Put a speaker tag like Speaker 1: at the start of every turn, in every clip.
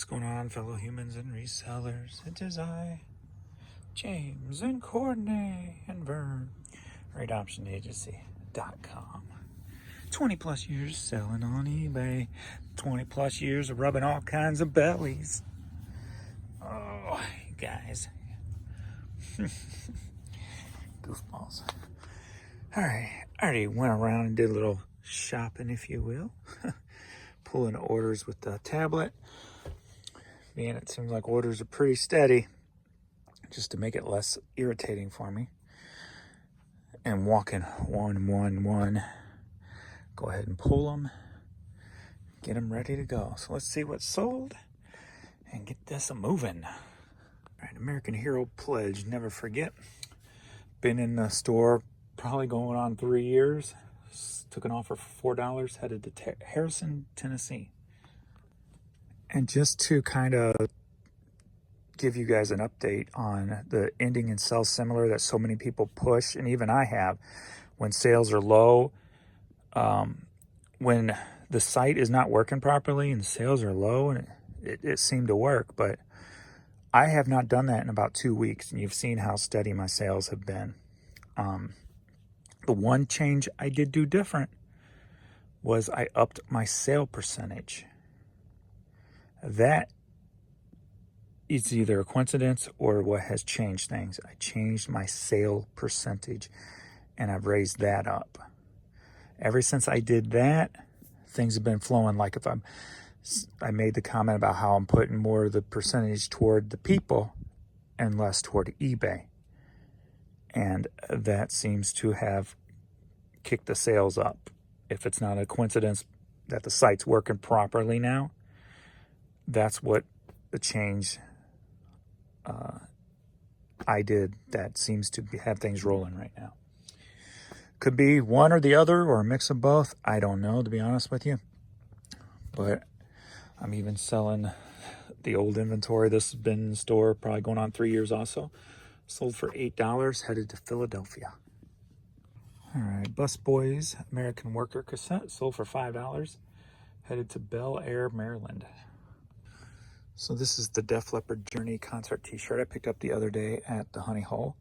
Speaker 1: What's going on, fellow humans and resellers? It is I, James, and Courtney, and Vern, RateOptionAgency.com. 20 plus years selling on eBay. 20 plus years of rubbing all kinds of bellies. Oh, you guys. Goofballs. Alright, I already went around and did a little shopping, if you will. Pulling orders with the tablet. Being it seems like orders are pretty steady, just to make it less irritating for me. And walking 111. Go ahead and pull them. Get them ready to go. So let's see what's sold and get this moving. All right, American Hero Pledge, never forget. Been in the store probably going on 3 years. Took an offer for $4, headed to Harrison, Tennessee. And just to kind of give you guys an update on the ending and sell similar that so many people push, and even I have, when sales are low, when the site is not working properly and sales are low, and it seemed to work, but I have not done that in about 2 weeks, and you've seen how steady my sales have been. The one change I did do different was I upped my sale percentage. That is either a coincidence or what has changed things. I changed my sale percentage and I've raised that up. Ever since I did that, things have been flowing. Like if I made the comment about how I'm putting more of the percentage toward the people and less toward eBay. And that seems to have kicked the sales up. If it's not a coincidence that the site's working properly now, that's what the change I did that seems to have things rolling right now. Could be one or the other or a mix of both. I don't know, to be honest with you. But I'm even selling the old inventory. This has been in store probably going on 3 years also. Sold for $8, headed to Philadelphia. All right, Bus Boys American Worker cassette sold for $5, headed to Bel Air, Maryland. So this is the Def Leppard Journey concert t-shirt I picked up the other day at the Honey Hole.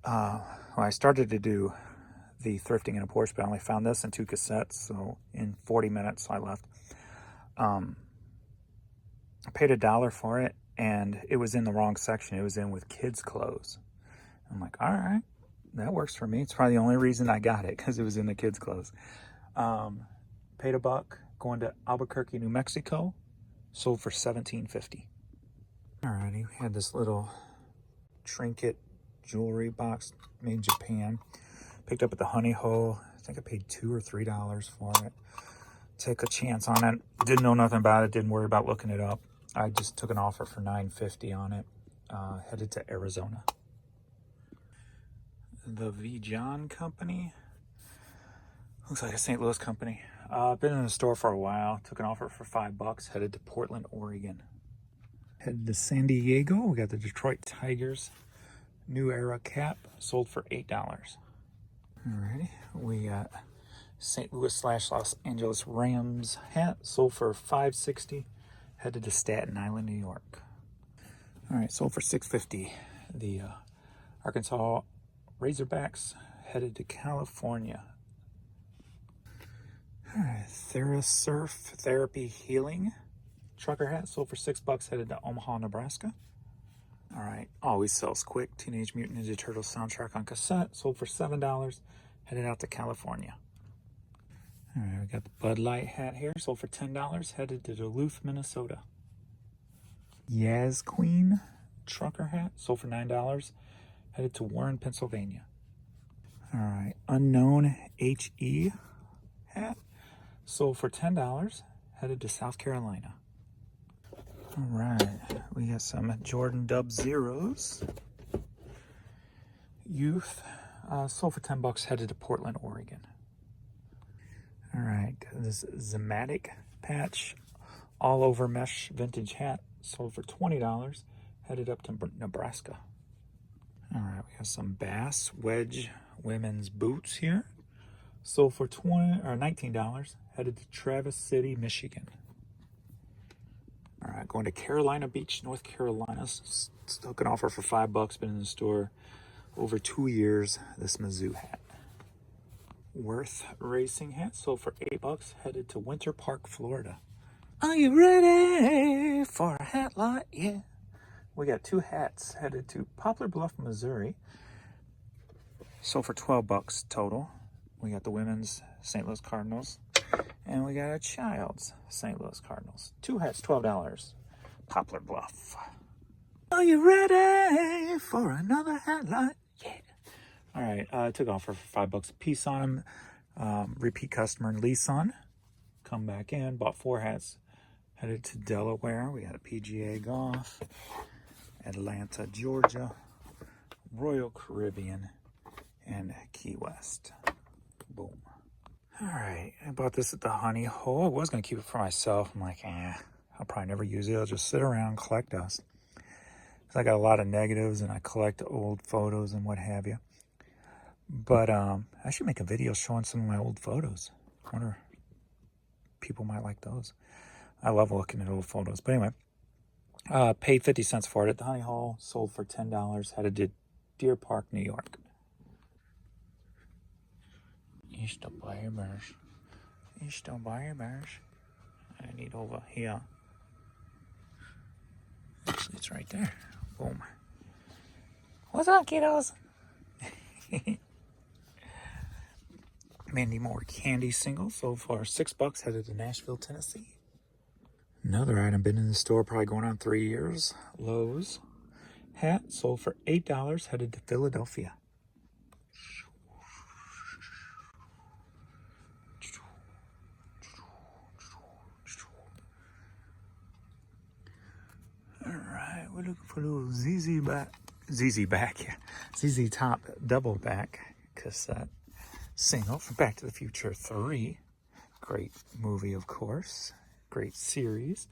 Speaker 1: I started to do the thrifting in a Porsche, but I only found this in 2 cassettes, so in 40 minutes I left. I paid $1 for it, and it was in the wrong section. It was in with kids' clothes. I'm like, all right, that works for me. It's probably the only reason I got it, because it was in the kids' clothes. Paid $1, going to Albuquerque, New Mexico. Sold for $17.50. Alrighty, we had this little trinket jewelry box made in Japan. Picked up at the Honey Hole. I think I paid $2 or $3 for it. Took a chance on it. Didn't know nothing about it. Didn't worry about looking it up. I just took an offer for $9.50 on it. Headed to Arizona. The V. John Company. Looks like a St. Louis company. Been in the store for a while. Took an offer for $5. Headed to Portland, Oregon. Headed to San Diego. We got the Detroit Tigers New Era cap. Sold for $8. Alrighty. We got St. Louis / Los Angeles Rams hat. Sold for $5.60. Headed to Staten Island, New York. Alright, sold for $6.50. The Arkansas Razorbacks. Headed to California. Alright, TheraSurf Therapy Healing trucker hat sold for $6, headed to Omaha, Nebraska. Alright, Always Sells Quick Teenage Mutant Ninja Turtles soundtrack on cassette sold for $7, headed out to California. Alright, we got the Bud Light hat here, sold for $10, headed to Duluth, Minnesota. Yaz Queen trucker hat sold for $9, headed to Warren, Pennsylvania. Alright, Unknown HE hat sold for $10, headed to South Carolina. All right, we got some Jordan Dub Zeros. Youth, sold for $10, headed to Portland, Oregon. All right, this Zematic patch, all over mesh vintage hat, sold for $20, headed up to Nebraska. All right, we have some Bass Wedge women's boots here. Sold for $19, headed to Traverse City, Michigan. All right, going to Carolina Beach, North Carolina. Still can offer for $5. Been in the store over 2 years. This Mizzou hat. Worth Racing hat sold for $8. Headed to Winter Park, Florida. Are you ready for a hat lot? Yeah. We got 2 hats headed to Poplar Bluff, Missouri. Sold for $12 total. We got the women's St. Louis Cardinals. And we got a child's St. Louis Cardinals. 2 hats, $12. Poplar Bluff. Are you ready for another hat lot? Yeah. All right, I took off for $5 a piece on them. Repeat customer in Leeson. Come back in, bought 4 hats. Headed to Delaware. We got a PGA Golf. Atlanta, Georgia. Royal Caribbean. And Key West. Boom. All right, I bought this at the Honey Hole. I was going to keep it for myself. I'm like, I'll probably never use it. I'll just sit around and collect dust. Because I got a lot of negatives and I collect old photos and what have you. But I should make a video showing some of my old photos. I wonder if people might like those. I love looking at old photos. But anyway, paid 50 cents for it at the Honey Hole. Sold for $10. Headed to Deer Park, New York. Easter Bears. Easter Bears. I need over here. Actually, it's right there. Boom. What's up, kiddos? Mandy Moore candy single sold for $6. Headed to Nashville, Tennessee. Another item been in the store probably going on 3 years. Lowe's hat sold for $8. Headed to Philadelphia. All right, we're looking for a little ZZ Top double back cassette single from Back to the Future 3. Great movie, of course. Great series.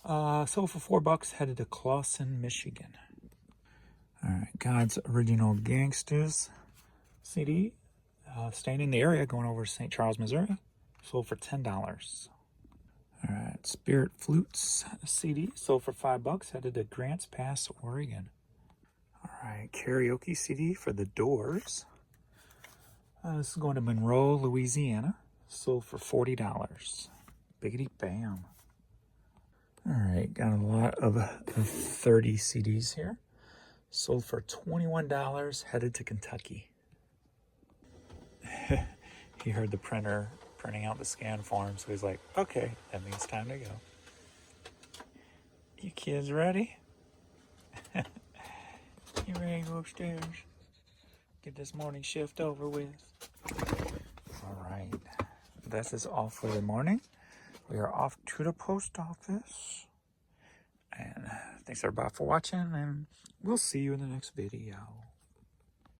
Speaker 1: Sold for $4. Headed to Clawson, Michigan. All right, God's Original Gangsters CD. Staying in the area, going over to St. Charles, Missouri. Sold for $10. All right, Spirit Flutes CD. Sold for $5. Headed to Grants Pass, Oregon. All right, Karaoke CD for The Doors. This is going to Monroe, Louisiana. Sold for $40. Biggity bam. All right, got a lot of 30 CDs here. Sold for $21. Headed to Kentucky. He heard the printer printing out the scan form, so he's like, okay, that means time to go. You kids ready? You ready to go upstairs? Get this morning shift over with. All right, this is all for the morning. We are off to the post office. And thanks everybody for watching, and we'll see you in the next video.